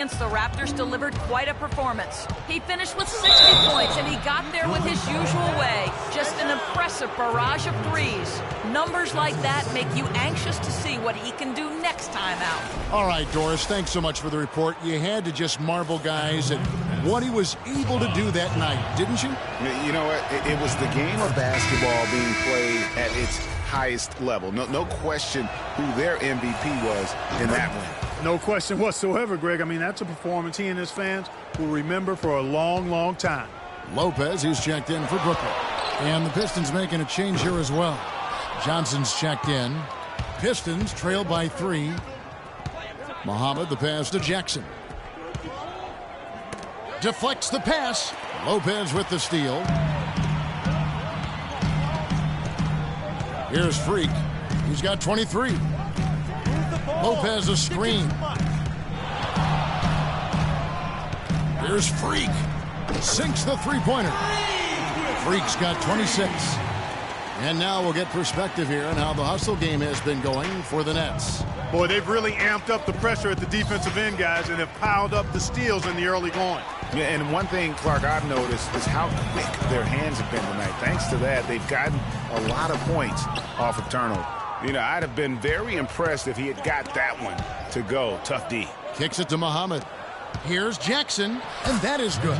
The Raptors delivered quite a performance. He finished with 60 points, and he got there with his usual way. Just an impressive barrage of threes. Numbers like that make you anxious to see what he can do next time out. All right, Doris, thanks so much for the report. You had to just marvel, guys, at what he was able to do that night, didn't you? You know what? It was the game of basketball being played at its highest level. No question who their MVP was in that win. No question whatsoever, Greg. I mean, that's a performance he and his fans will remember for a long, long time. Lopez, who's checked in for Brooklyn. And the Pistons making a change here as well. Johnson's checked in. Pistons trail by 3. Muhammad, the pass to Jackson. Deflects the pass. Lopez with the steal. Here's Freak. He's got 23. Lopez a screen. Here's Freak. Sinks the three-pointer. Freak's got 26. And now we'll get perspective here on how the hustle game has been going for the Nets. Boy, they've really amped up the pressure at the defensive end, guys, and have piled up the steals in the early going. Yeah, and one thing, Clark, I've noticed is how quick their hands have been tonight. Thanks to that, they've gotten a lot of points off of turnover. You know, I'd have been very impressed if he had got that one to go. Tough D. Kicks it to Muhammad. Here's Jackson, and that is good.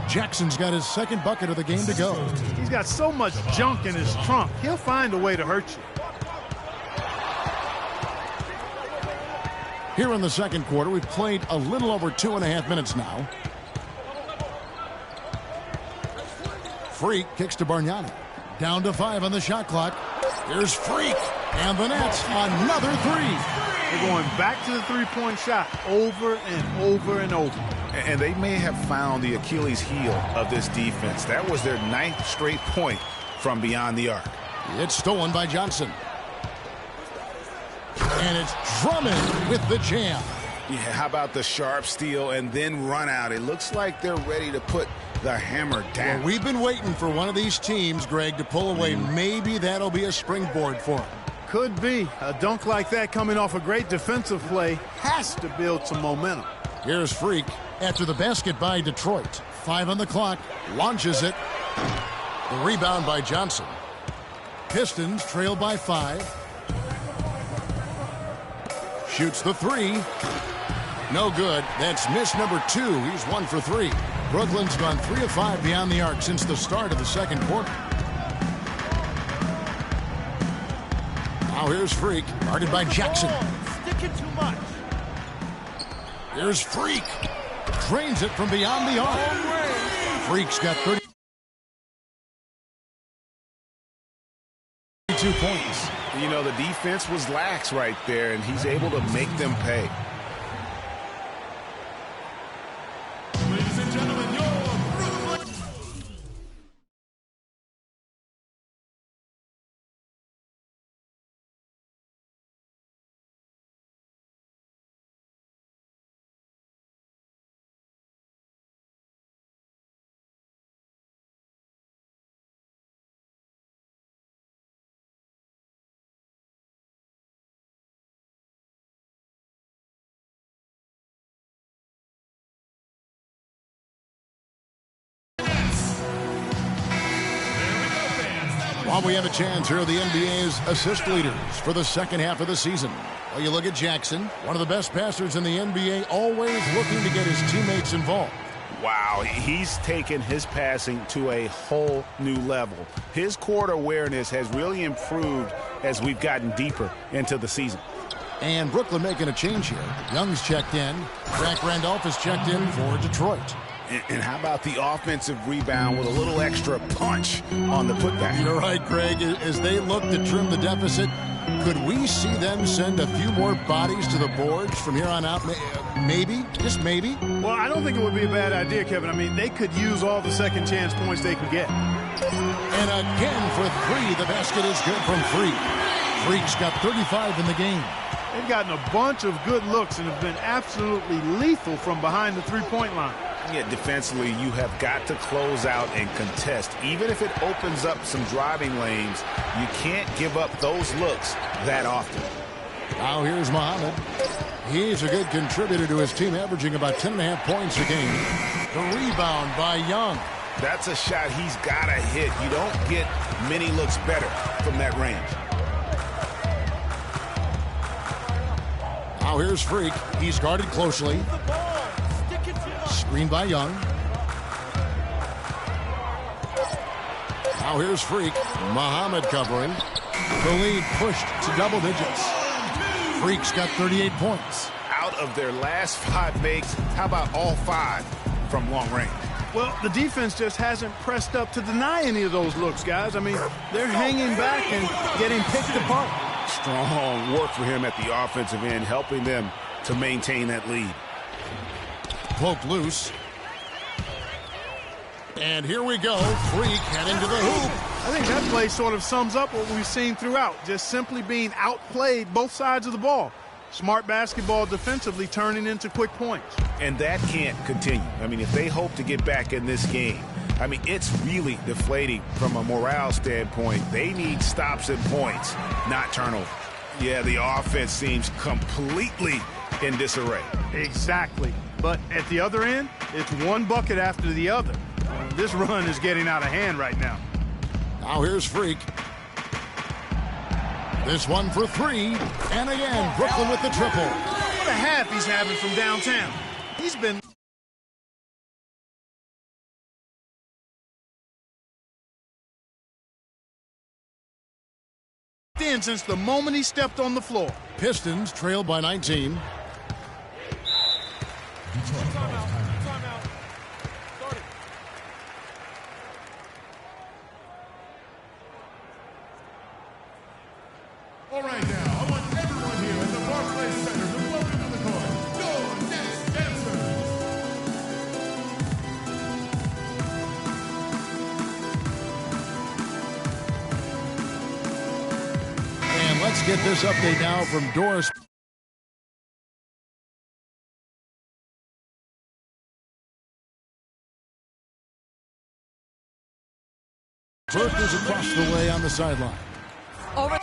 Jackson's got his second bucket of the game to go. He's got so much junk in his trunk. He'll find a way to hurt you. Here in the second quarter, we've played a little over 2.5 minutes now. Freak kicks to Bargnani. Down to 5 on the shot clock. Here's Freak. And the Nets, another 3. They're going back to the three-point shot over and over and over. And they may have found the Achilles heel of this defense. That was their 9th straight point from beyond the arc. It's stolen by Johnson. And it's Drummond with the jam. Yeah, how about the sharp steal and then run out? It looks like they're ready to put the hammer down. Well, we've been waiting for one of these teams, Greg, to pull away. Maybe that'll be a springboard for them. Could be. A dunk like that coming off a great defensive play has to build some momentum. Here's Freak after the basket by Detroit. 5 on the clock. Launches it. The rebound by Johnson. Pistons trail by 5. Shoots the 3. No good. That's miss number 2. He's 1 for 3. Brooklyn's gone 3 of 5 beyond the arc since the start of the second quarter. Now here's Freak, guarded by Jackson. Sticking too much. Here's Freak. Drains it from beyond the arc. Freak's got 32 points. You know, the defense was lax right there, and he's able to make them pay. Ladies and gentlemen, your Brooklyn. While we have a chance, here are the NBA's assist leaders for the second half of the season. Well, you look at Jackson, one of the best passers in the NBA, always looking to get his teammates involved. Wow, he's taken his passing to a whole new level. His court awareness has really improved as we've gotten deeper into the season. And Brooklyn making a change here. Young's checked in. Zach Randolph is checked in for Detroit. And how about the offensive rebound with a little extra punch on the putback? You're right, Craig. As they look to trim the deficit, could we see them send a few more bodies to the boards from here on out? Maybe, just maybe. Well, I don't think it would be a bad idea, Kevin. I mean, they could use all the second chance points they can get. And again for 3, the basket is good from Freak. Freak's got 35 in the game. They've gotten a bunch of good looks and have been absolutely lethal from behind the three-point line. Yeah, defensively, you have got to close out and contest. Even if it opens up some driving lanes, you can't give up those looks that often. Now here's Muhammad. He's a good contributor to his team, averaging about 10.5 points a game. The rebound by Young. That's a shot he's got to hit. You don't get many looks better from that range. Now here's Freak. He's guarded closely. Screen by Young. Now here's Freak. Muhammad covering. The lead pushed to double digits. Freak's got 38 points. Out of their last 5 makes, how about all 5 from long range? Well, the defense just hasn't pressed up to deny any of those looks, guys. I mean, they're hanging back and getting picked apart. Strong work for him at the offensive end, helping them to maintain that lead. Poked loose. And here we go. Freak heading to the hoop. I think that play sort of sums up what we've seen throughout, just simply being outplayed both sides of the ball. Smart basketball defensively turning into quick points. And that can't continue. I mean, if they hope to get back in this game, I mean, it's really deflating from a morale standpoint. They need stops and points, not turnover. Yeah, the offense seems completely in disarray. Exactly. But at the other end, it's one bucket after the other. This run is getting out of hand right now. Now here's Freak. This one for 3. And again, Brooklyn with the triple. What a half he's having from downtown. He's been in since the moment he stepped on the floor. Pistons trail by 19. All right, now, I want everyone here at the Barclays Center to welcome to the court, your next dancers. And let's get this update now from Doris. Burke is across the way on the sideline. Over.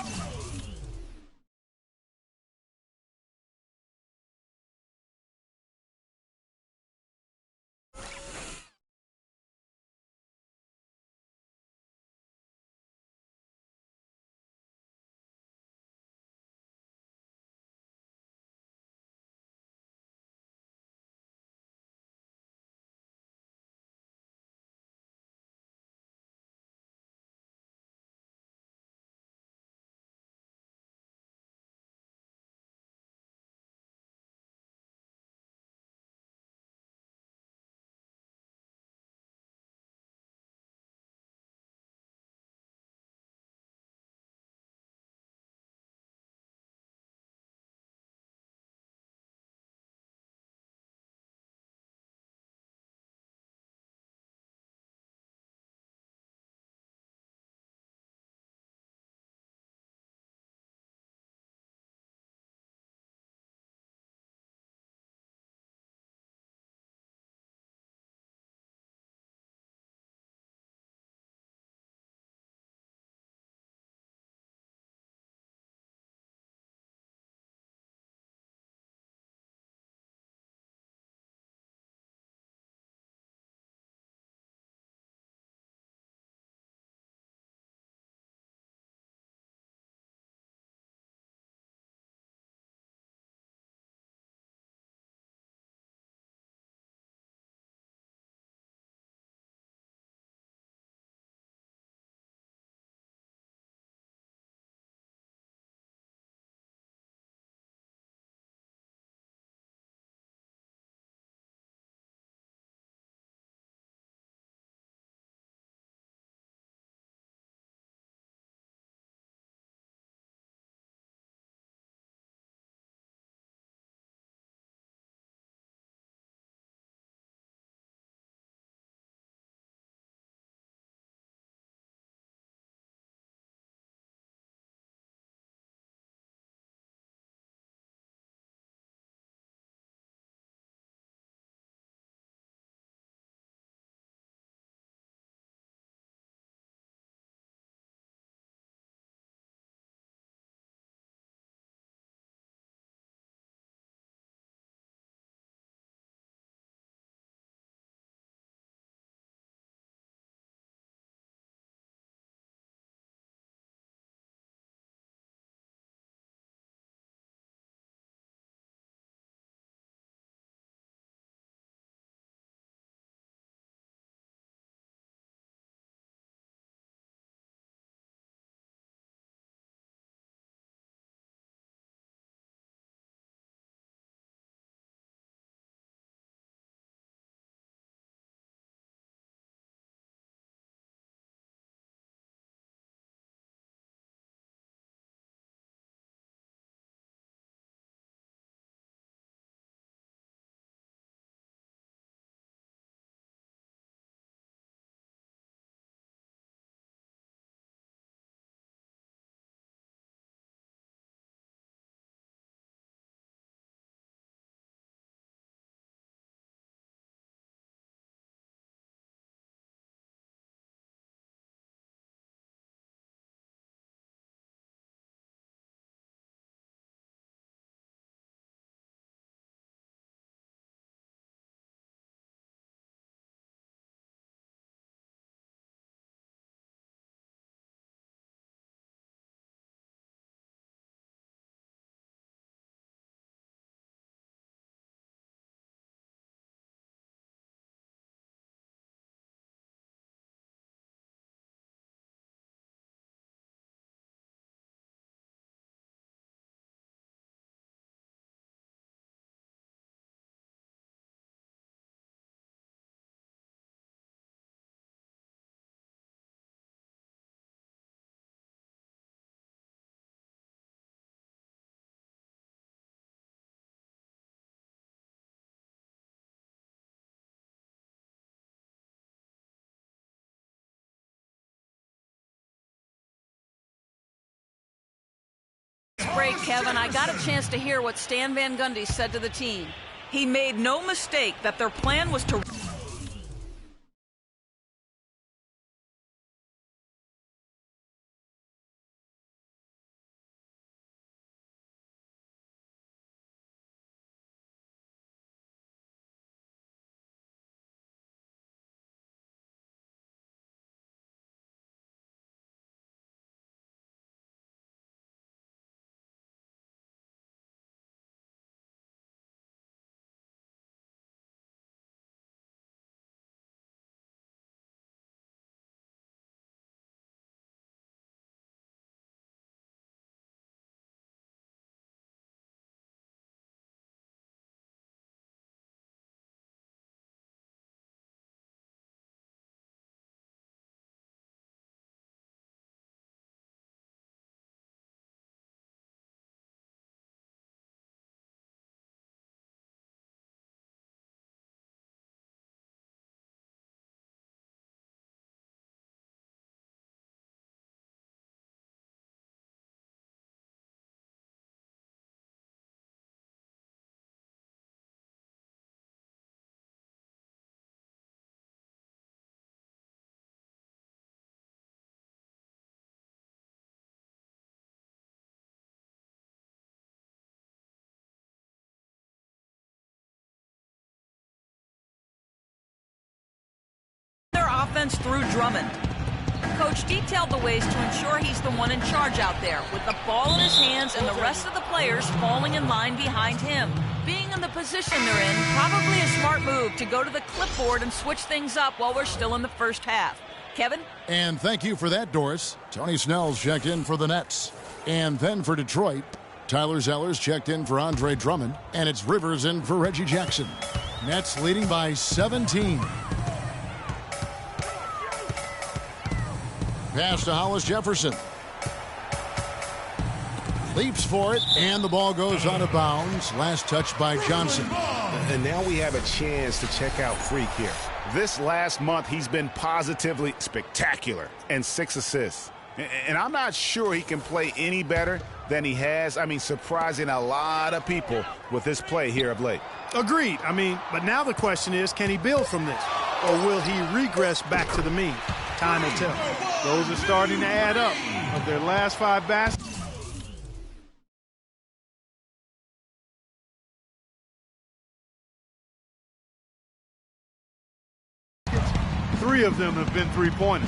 break, Kevin, I got a chance to hear what Stan Van Gundy said to the team. He made no mistake that their plan was to... Offense through Drummond. Coach detailed the ways to ensure he's the one in charge out there, with the ball in his hands and the rest of the players falling in line behind him. Being in the position they're in, probably a smart move to go to the clipboard and switch things up while we're still in the first half. Kevin? And thank you for that, Doris. Tony Snell's checked in for the Nets. And then for Detroit, Tyler Zeller's checked in for Andre Drummond, and it's Rivers in for Reggie Jackson. Nets leading by 17. Pass to Hollis Jefferson. Leaps for it, and the ball goes out of bounds. Last touch by Johnson. And now we have a chance to check out Freak here. This last month, he's been positively spectacular and 6 assists. And I'm not sure he can play any better than he has. I mean, surprising a lot of people with this play here of late. Agreed. But now the question is, can he build from this? Or will he regress back to the mean? Time will tell. Those are starting to add up. Of their last 5 baskets, three of them have been three-pointers.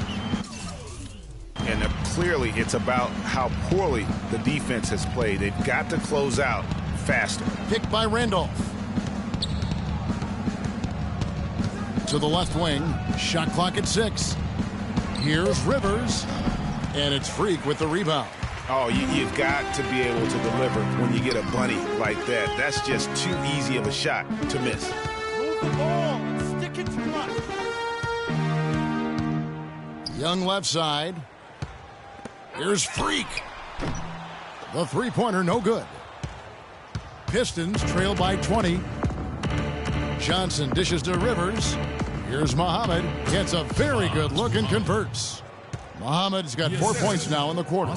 And clearly it's about how poorly the defense has played. They've got to close out faster. Picked by Randolph. To the left wing. Shot clock at 6. Here's Rivers. And it's Freak with the rebound. Oh, you've got to be able to deliver when you get a bunny like that. That's just too easy of a shot to miss. Move the ball. Stick it to much. Young left side. Here's Freak. The three-pointer no good. Pistons trail by 20. Johnson dishes to Rivers. Here's Muhammad. Gets a very good look and converts. Muhammad's got 4 points now in the quarter.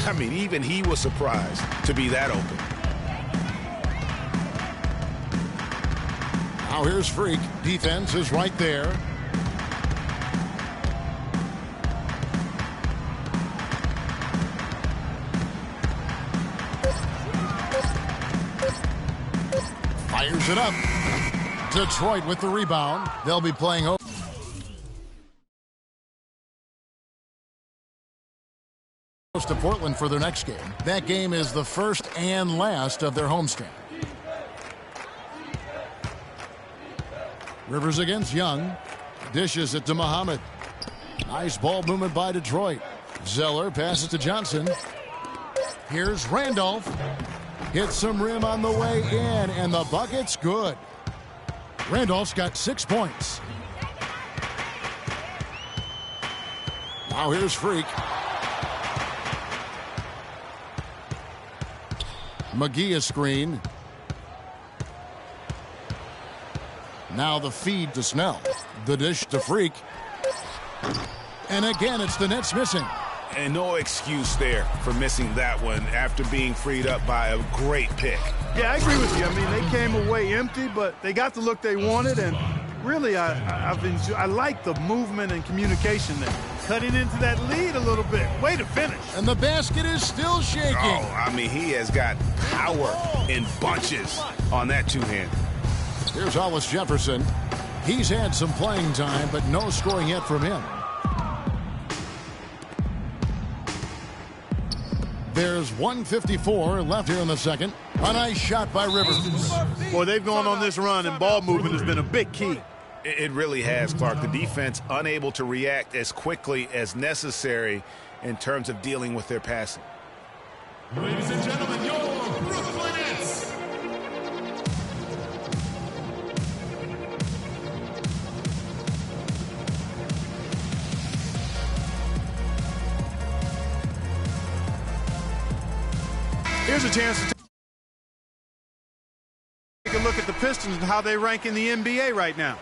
I mean, even he was surprised to be that open. Now here's Freak. Defense is right there. Fires it up. Detroit with the rebound. They'll be playing over to Portland for their next game. That game is the first and last of their homestand. Rivers against Young. Dishes it to Muhammad. Nice ball movement by Detroit. Zeller passes to Johnson. Here's Randolph. Hits some rim on the way in, and the bucket's good. Randolph's got 6 points. Now here's Freak. McGee a screen. Now the feed to Snell. The dish to Freak. And again, it's the Nets missing. And no excuse there for missing that one after being freed up by a great pick. Yeah, I agree with you. I mean, they came away empty, but they got the look they wanted, and really, I like the movement and communication there. Cutting into that lead a little bit. Way to finish. And the basket is still shaking. Oh, I mean, he has got power in bunches on that two-hand. Here's Hollis Jefferson. He's had some playing time, but no scoring yet from him. There's 1:54 left here in the second. A nice shot by Rivers. Boy, they've gone on this run, and ball movement has been a big key. It really has, Clark. The defense unable to react as quickly as necessary in terms of dealing with their passing. Ladies and gentlemen, your Brooklyn Nets. Here's a chance to take a look at the Pistons and how they rank in the NBA right now.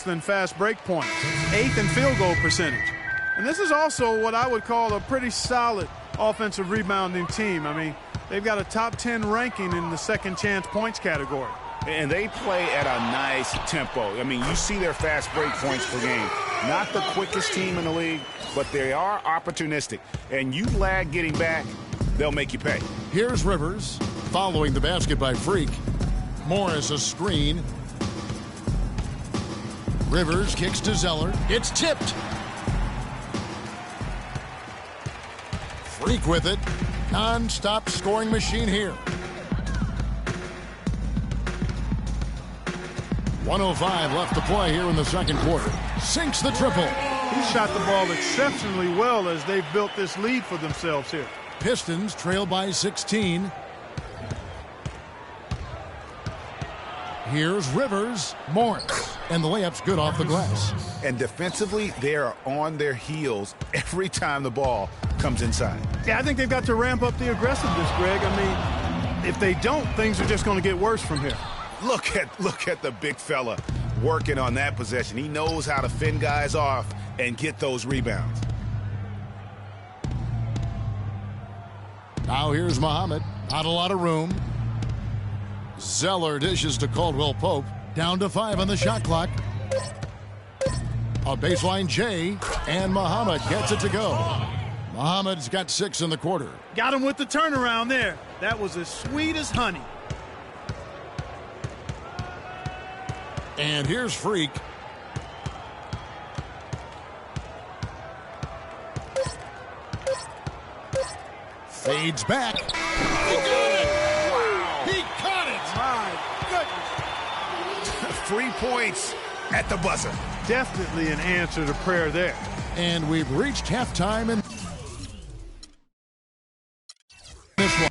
Than fast break points, 8th in field goal percentage. And this is also what I would call a pretty solid offensive rebounding team. I mean, they've got a top 10 ranking in the second chance points category. And they play at a nice tempo. I mean, you see their fast break points per game. Not the quickest team in the league, but they are opportunistic. And you lag getting back, they'll make you pay. Here's Rivers following the basket by Freak. Morris a screen. Rivers kicks to Zeller. It's tipped. Freak with it. Non-stop scoring machine here. 1:05 left to play here in the second quarter. Sinks the triple. He shot the ball exceptionally well as they've built this lead for themselves here. Pistons trail by 16. Here's Rivers. Morris. And the layup's good off the glass. And defensively, they are on their heels every time the ball comes inside. Yeah, I think they've got to ramp up the aggressiveness, Greg. I mean, if they don't, things are just going to get worse from here. Look at the big fella working on that possession. He knows how to fend guys off and get those rebounds. Now here's Muhammad. Not a lot of room. Zeller dishes to Caldwell Pope. Down to 5 on the shot clock. A baseline J, and Muhammad gets it to go. Muhammad's got 6 in the quarter. Got him with the turnaround there. That was as sweet as honey. And here's Freak. Fades back. He got it. Wow. He caught it. My goodness. 3 points at the buzzer. Definitely an answer to prayer there. And we've reached halftime in this one.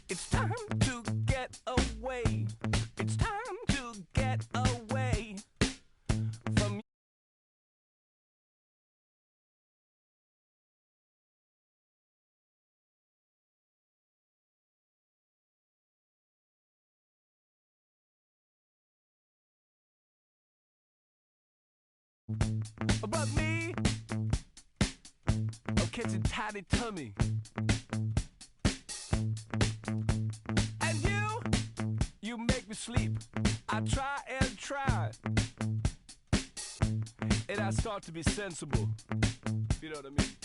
It's time to get away. It's time to get away from about me. I'm catching tiny tummy. You make me sleep. I try and try, and I start to be sensible. You know what I mean?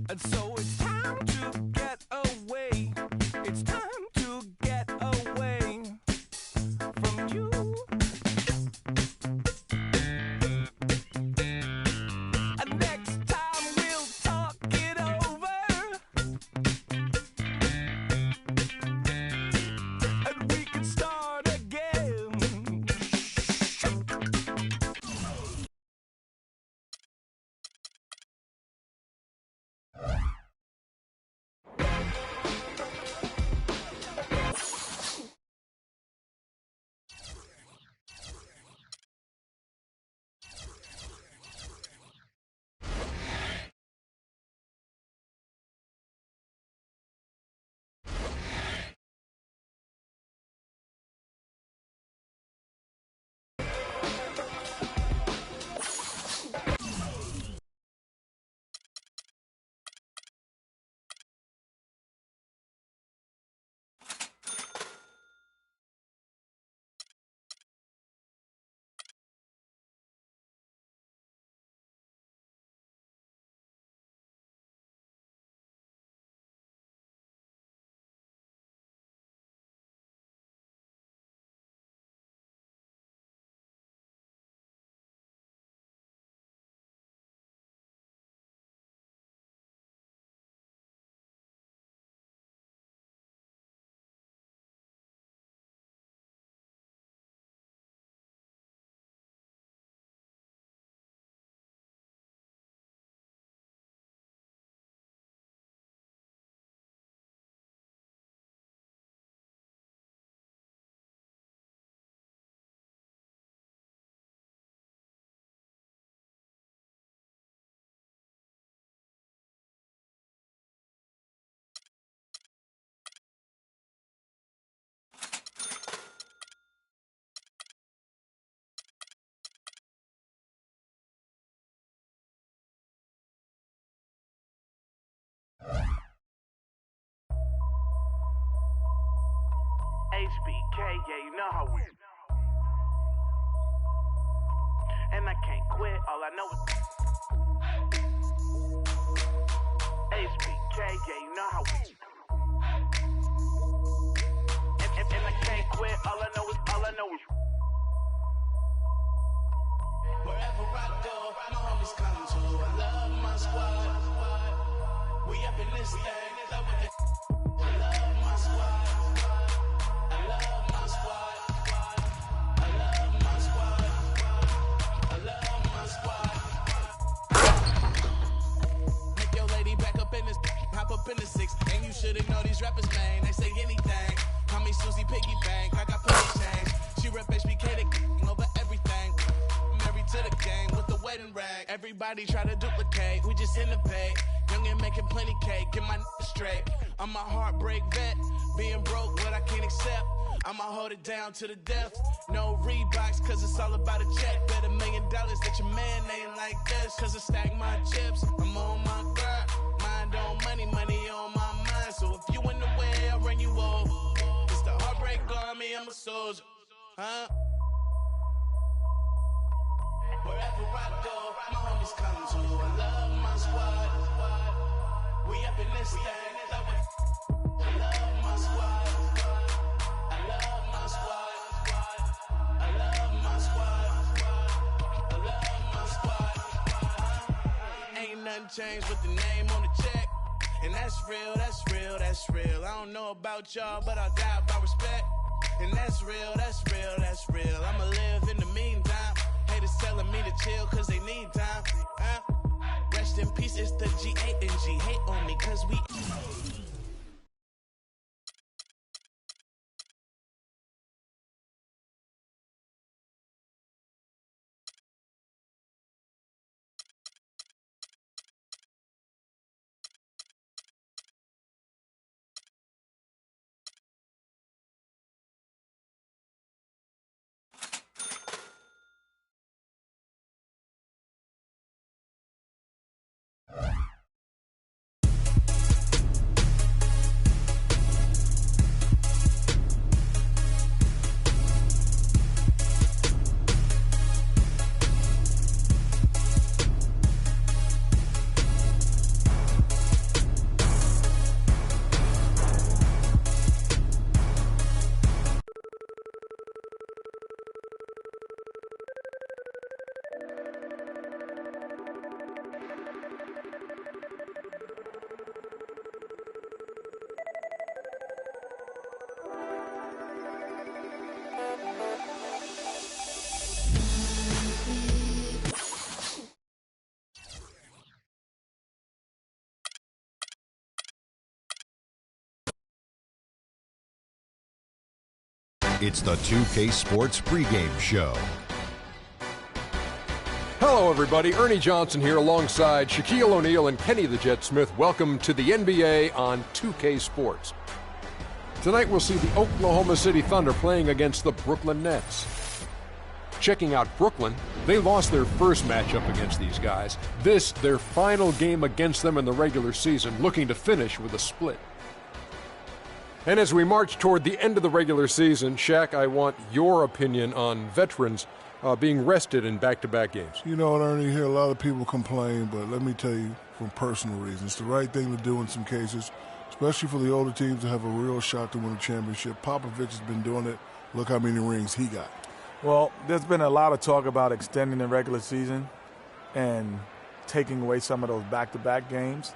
And so it's time to get away HBK, yeah, you know how we. And I can't quit, all I know is HBK, yeah, you know how we. And I can't quit, all I know is. Wherever I go, my homies come to. I love my squad. We up in this thing, love with it. I love my squad. I love my squad. I love my squad. I love my squad. Make your lady back up in this, hop up in the six. And you shouldn't know these rappers, man. They say anything. Call me Susie Piggy Bank. I got plenty change. She rep HBK over everything. Married to the game with the wedding rag. Everybody try to duplicate. We just innovate. Young and making plenty cake. Get my straight. I'm a heartbreak vet. Being broke, what I can't accept. I'ma hold it down to the death. No Reeboks, cause it's all about a check. Bet $1 million that your man ain't like this. Cause I stack my chips. I'm on my grind. Mind on money, money on my mind. So if you in the way, I'll run you over. It's the heartbreak army, I'm a soldier. Huh? Wherever I go, my homies come to. I love my squad. We up in this thing, love with. I love my squad. I love my squad. I love my squad. I love my squad. Ain't nothing changed with the name on the check. And that's real, that's real, that's real. I don't know about y'all, but I'll die by respect. And that's real, that's real, that's real. I'ma live in the meantime. Haters telling me to chill cause they need time. Rest in peace, it's the G-A-N-G. Hate on me cause we... It's the 2K Sports pregame show. Hello, everybody. Ernie Johnson here alongside Shaquille O'Neal and Kenny the Jet Smith. Welcome to the NBA on 2K Sports. Tonight we'll see the Oklahoma City Thunder playing against the Brooklyn Nets. Checking out Brooklyn, they lost their first matchup against these guys. This, their final game against them in the regular season, looking to finish with a split. And as we march toward the end of the regular season, Shaq, I want your opinion on veterans being rested in back-to-back games. You know what, Ernie, you hear a lot of people complain, but let me tell you from personal reasons, it's the right thing to do in some cases, especially for the older teams to have a real shot to win a championship. Popovich has been doing it. Look how many rings he got. Well, there's been a lot of talk about extending the regular season and taking away some of those back-to-back games.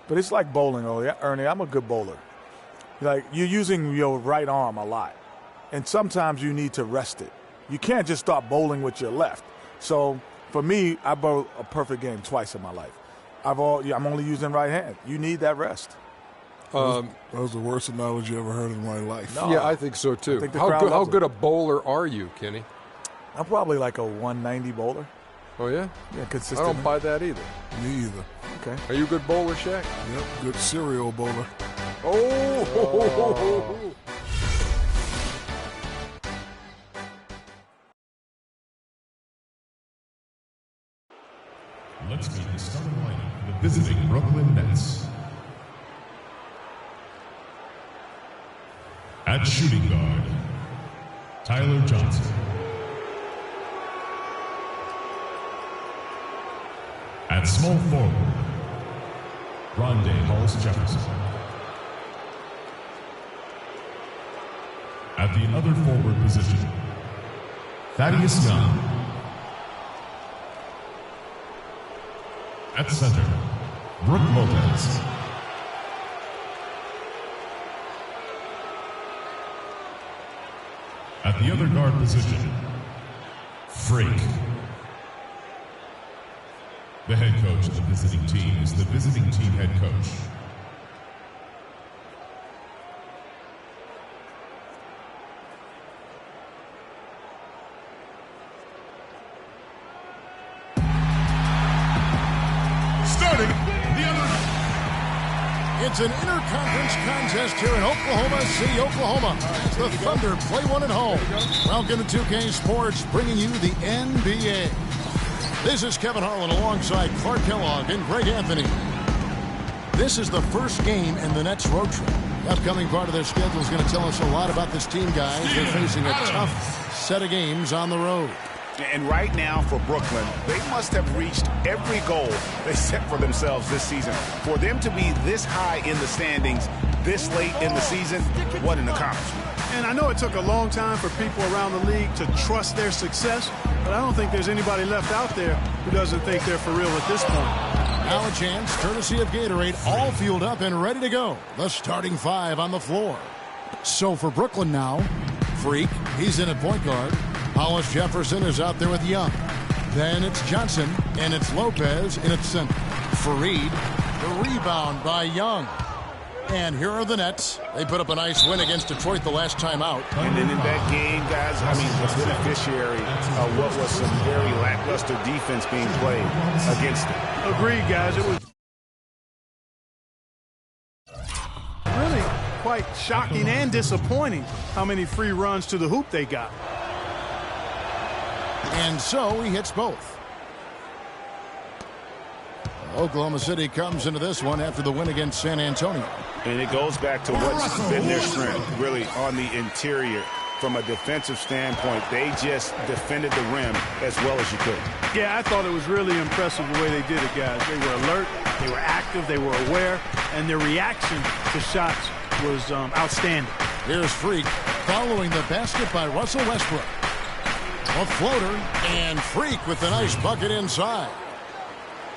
But it's like bowling, Ernie. I'm a good bowler. Like, you're using your right arm a lot, and sometimes you need to rest it. You can't just start bowling with your left. So, for me, I bowled a perfect game twice in my life. I'm only using right hand. You need that rest. That was the worst analogy I ever heard in my life. No, yeah, I think so, too. How good a bowler are you, Kenny? I'm probably like a 190 bowler. Oh, yeah? Yeah, consistent. I don't buy that either. Me either. Okay. Are you a good bowler, Shaq? Yep, good serial bowler. Oh! Let's meet the starting lineup for the visiting Brooklyn Nets. At At shooting guard, Tyler Johnson. At small forward, Rondé Hollis-Jefferson. At the other forward position, Thaddeus Young. At center, Brooke Lopez. At the other guard position, Freak. The head coach of the visiting team is the visiting team head coach. Starting the other. It's an interconference contest here in Oklahoma City, Oklahoma. As the Thunder play one at home. Welcome to 2K Sports, bringing you the NBA. This is Kevin Harlan alongside Clark Kellogg and Greg Anthony. This is the first game in the Nets road trip. The upcoming part of their schedule is going to tell us a lot about this team, guys. They're facing a tough set of games on the road. And right now for Brooklyn, they must have reached every goal they set for themselves this season. For them to be this high in the standings this late in the season, what an accomplishment. And I know it took a long time for people around the league to trust their success, but I don't think there's anybody left out there who doesn't think they're for real at this point. Now a chance, courtesy of Gatorade, all fueled up and ready to go. The starting five on the floor. So for Brooklyn now, Freak, he's in at point guard. Hollis-Jefferson is out there with Young. Then it's Johnson, and it's Lopez in at center. Fareed, the rebound by Young. And here are the Nets. They put up a nice win against Detroit the last time out. And then in that game, guys, I mean, the beneficiary of what was some very lackluster defense being played against them. Agreed, guys. It was really quite shocking and disappointing how many free runs to the hoop they got. And so he hits both. Oklahoma City comes into this one after the win against San Antonio. And it goes back to what's been their strength, really, on the interior. From a defensive standpoint, they just defended the rim as well as you could. Yeah, I thought it was really impressive the way they did it, guys. They were alert, they were active, they were aware, and their reaction to shots was outstanding. Here's Freak following the basket by Russell Westbrook. A floater, and Freak with a nice bucket inside.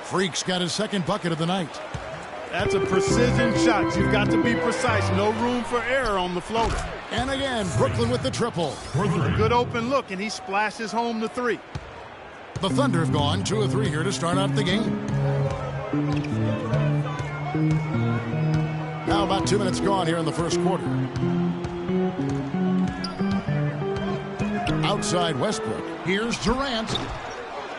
Freak's got his second bucket of the night. That's a precision shot. You've got to be precise. No room for error on the floater. And again, Brooklyn with the triple. A good open look, and he splashes home the three. The Thunder have gone 2 of 3 here to start out the game. Now about 2 minutes gone here in the first quarter. Outside Westbrook. Here's Durant.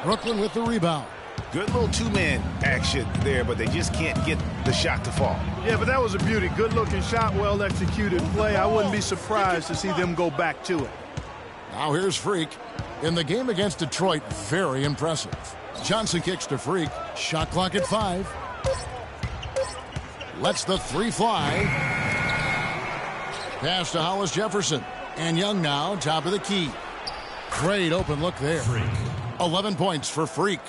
Brooklyn with the rebound. Good little two-man action there, but they just can't get the shot to fall. Yeah, but that was a beauty. Good-looking shot, well-executed play. I wouldn't be surprised to see them go back to it. Now here's Freak. In the game against Detroit, very impressive. Johnson kicks to Freak. Shot clock at 5. Lets the three fly. Pass to Hollis-Jefferson. And Young now, top of the key. Great open look there. Freak. 11 points for Freak.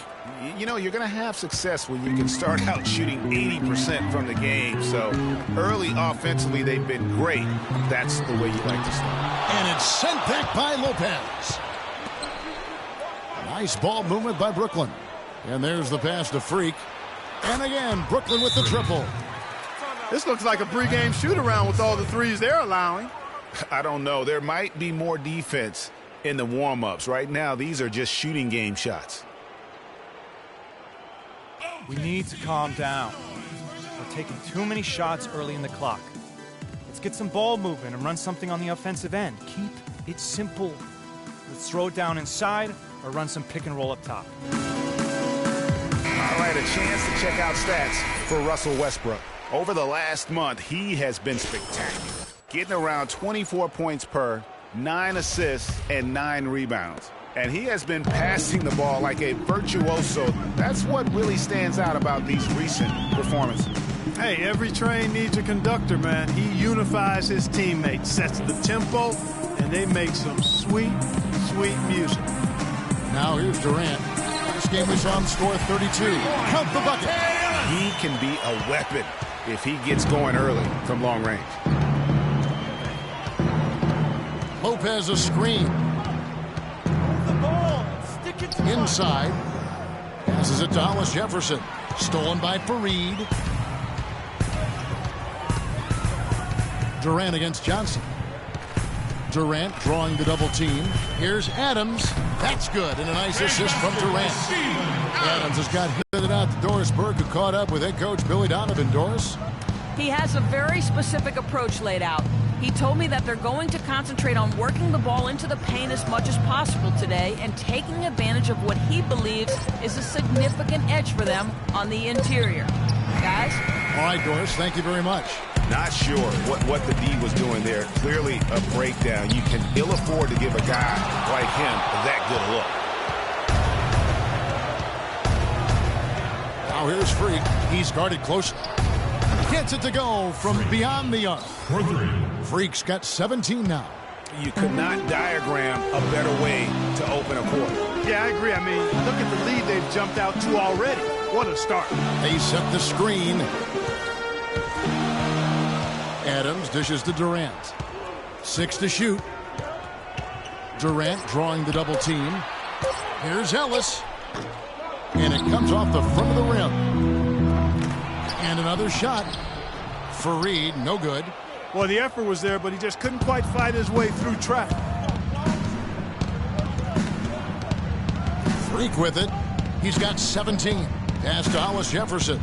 You know, you're going to have success when you can start out shooting 80% from the game. So early offensively, they've been great. That's the way you like to start. And it's sent back by Lopez. Nice ball movement by Brooklyn. And there's the pass to Freak. And again, Brooklyn with the triple. This looks like a pregame shoot-around with all the threes they're allowing. I don't know. There might be more defense in the warm-ups. Right now, these are just shooting game shots. We need to calm down. We're taking too many shots early in the clock. Let's get some ball movement and run something on the offensive end. Keep it simple. Let's throw it down inside or run some pick and roll up top. All right, a chance to check out stats for Russell Westbrook. Over the last month, he has been spectacular. Getting around 24 points per, 9 assists, and 9 rebounds. And he has been passing the ball like a virtuoso. That's what really stands out about these recent performances. Hey, every train needs a conductor, man. He unifies his teammates, sets the tempo, and they make some sweet, sweet music. Now here's Durant. This game we saw him score 32. Count the bucket. He can be a weapon if he gets going early from long range. Lopez a screen. Inside. Passes it to Hollis Jefferson. Stolen by Fareed. Durant against Johnson. Durant drawing the double team. Here's Adams. That's good. And a nice assist from Durant. Adams has got hit out to Doris Burke, who caught up with head coach Billy Donovan. Doris? He has a very specific approach laid out. He told me that they're going to concentrate on working the ball into the paint as much as possible today and taking advantage of what he believes is a significant edge for them on the interior. Guys? All right, Doris, thank you very much. Not sure what the D was doing there. Clearly a breakdown. You can ill afford to give a guy like him that good a look. Now here's Freak. He's guarded close. Gets it to go from beyond the arc. Freak's got 17 now. You could not diagram a better way to open a quarter. Yeah, I agree. I mean, look at the lead they've jumped out to already. What a start. They set the screen. Adams dishes to Durant. 6 to shoot. Durant drawing the double team. Here's Ellis. And it comes off the front of the rim. And another shot. Fareed, no good. Well, the effort was there, but he just couldn't quite fight his way through traffic. Freak with it. He's got 17. Pass to Hollis Jefferson.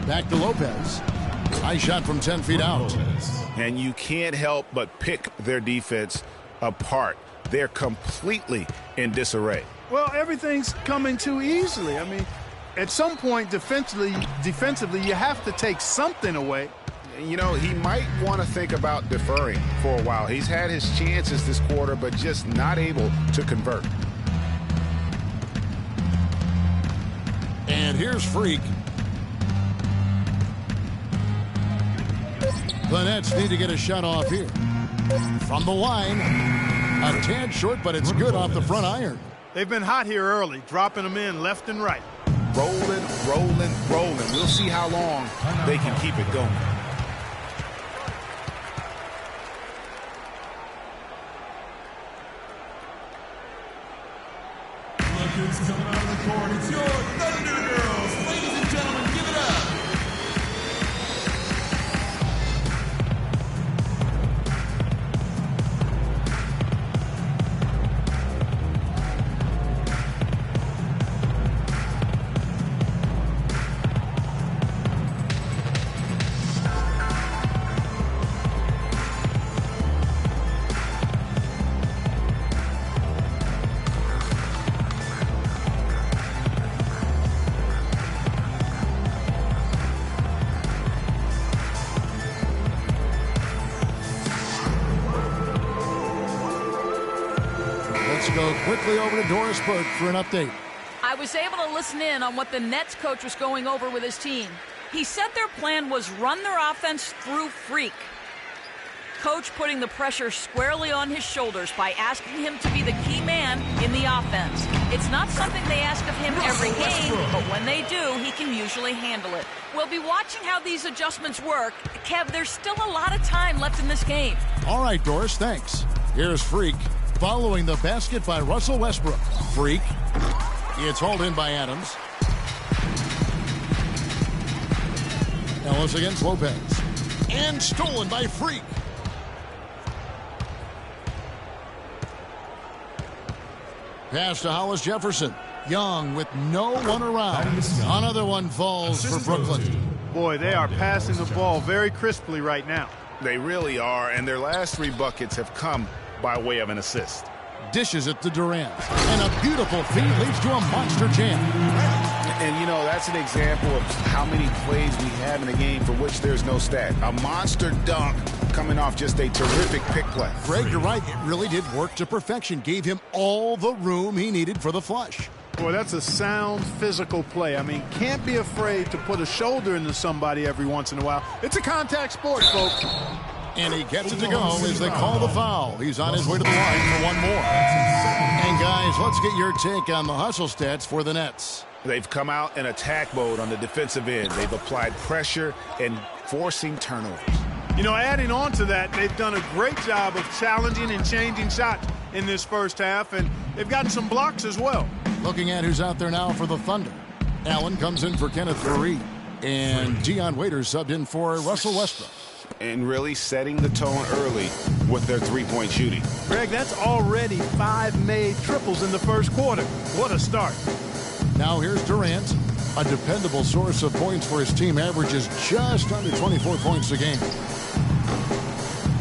Back to Lopez. High shot from 10 feet out. And you can't help but pick their defense apart. They're completely in disarray. Well, everything's coming too easily. I mean, at some point defensively, you have to take something away. You know, he might want to think about deferring for a while. He's had his chances this quarter, but just not able to convert. And here's Freak. The Nets need to get a shot off here. From the line. A tad short, but it's good off the front iron. They've been hot here early, dropping them in left and right. Rolling, rolling, rolling. We'll see how long they can keep it going. Look who's coming out of the court. It's your Thunder Girls. Ladies and gentlemen, give it up. Go quickly over to Doris Burke for an update. I was able to listen in on what the Nets coach was going over with his team. He said their plan was run their offense through Freak. Coach putting the pressure squarely on his shoulders by asking him to be the key man in the offense. It's not something they ask of him every game, but when they do, he can usually handle it. We'll be watching how these adjustments work. Kev, there's still a lot of time left in this game. All right, Doris, thanks. Here's Freak. Following the basket by Russell Westbrook. Freak. It's hauled in by Adams. Ellis against Lopez. And stolen by Freak. Pass to Hollis Jefferson. Young with no one around. Another one falls for Brooklyn. Boy, they are passing the ball very crisply right now. They really are, and their last 3 buckets have come by way of an assist. Dishes it to Durant. And a beautiful feed leads to a monster jam. And, you know, that's an example of how many plays we have in a game for which there's no stat. A monster dunk coming off just a terrific pick play. Greg, you're right. It really did work to perfection. Gave him all the room he needed for the flush. Boy, that's a sound physical play. I mean, can't be afraid to put a shoulder into somebody every once in a while. It's a contact sport, folks. And he gets it to go as they call the foul. He's on his way to the line for one more. And, guys, let's get your take on the hustle stats for the Nets. They've come out in attack mode on the defensive end. They've applied pressure and forcing turnovers. You know, adding on to that, they've done a great job of challenging and changing shots in this first half, and they've gotten some blocks as well. Looking at who's out there now for the Thunder. Allen comes in for Kenneth Faried. And Deion Waiters subbed in for Russell Westbrook. And really setting the tone early with their three-point shooting. Greg, that's already 5 made triples in the first quarter. What a start. Now here's Durant. A dependable source of points for his team, averages just under 24 points a game.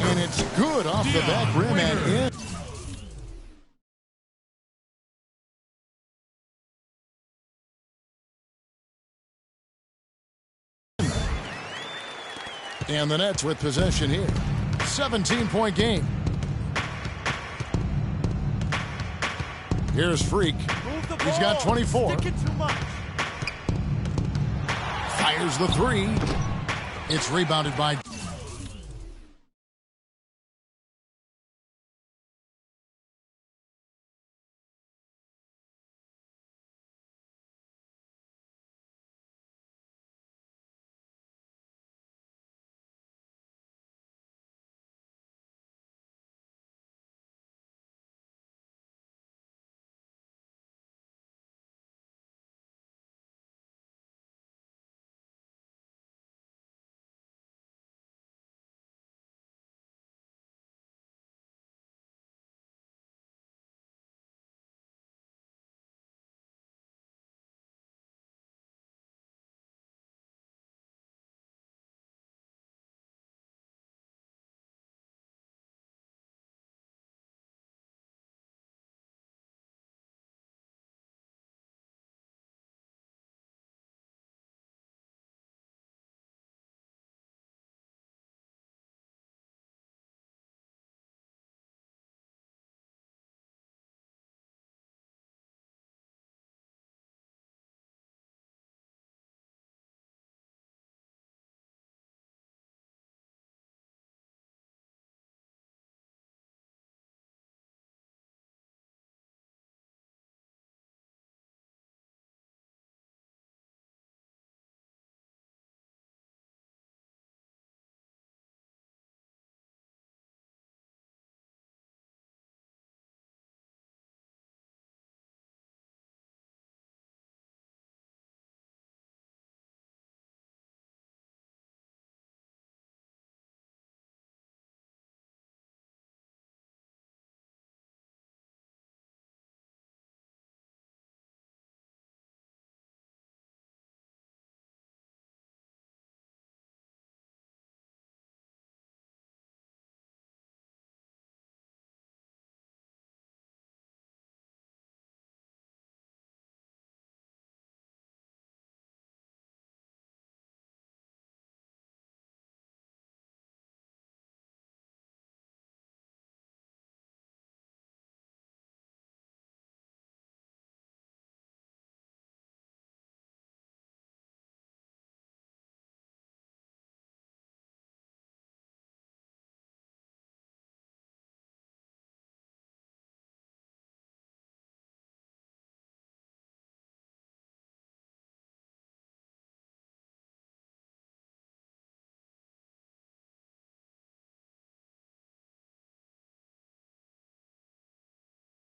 And it's good off the back rim and in. And the Nets with possession here. 17-point game. Here's Freak. He's got 24. Fires the three. It's rebounded by